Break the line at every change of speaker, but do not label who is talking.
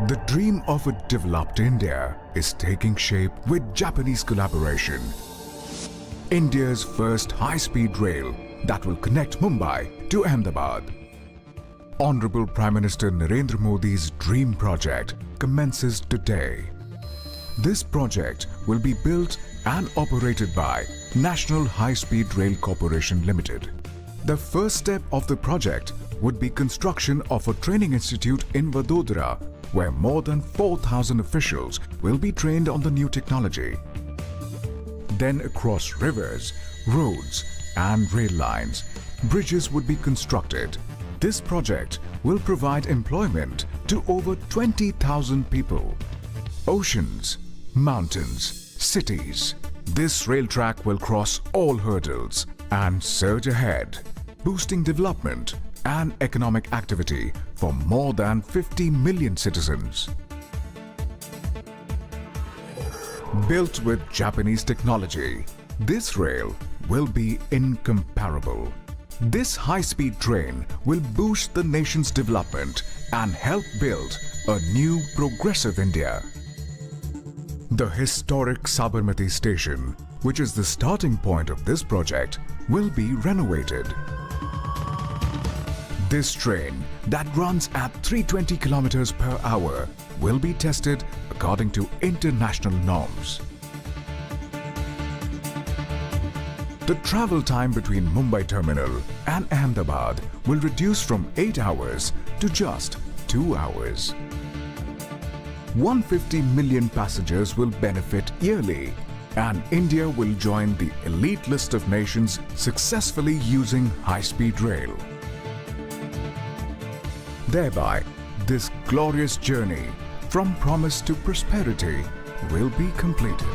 The dream of a developed India is taking shape with Japanese collaboration. India's first high-speed rail that will connect Mumbai to Ahmedabad. Honorable Prime Minister Narendra Modi's dream project commences today. This project will be built and operated by National High Speed Rail Corporation Limited. The first step of the project would be construction of a training institute in Vadodara, where more than 4,000 officials will be trained on the new technology. Then across rivers, roads and rail lines, bridges would be constructed. This project will provide employment to over 20,000 people. Oceans, mountains, cities. This rail track will cross all hurdles and surge ahead, boosting development and economic activity for more than 50 million citizens. Built with Japanese technology, this rail will be incomparable. This high-speed train will boost the nation's development and help build a new progressive India. The historic Sabarmati station, which is the starting point of this project, will be renovated. This train that runs at 320 km per hour will be tested according to international norms. The travel time between Mumbai terminal and Ahmedabad will reduce from 8 hours to just 2 hours. 150 million passengers will benefit yearly, and India will join the elite list of nations successfully using high-speed rail. Thereby, this glorious journey from promise to prosperity will be completed.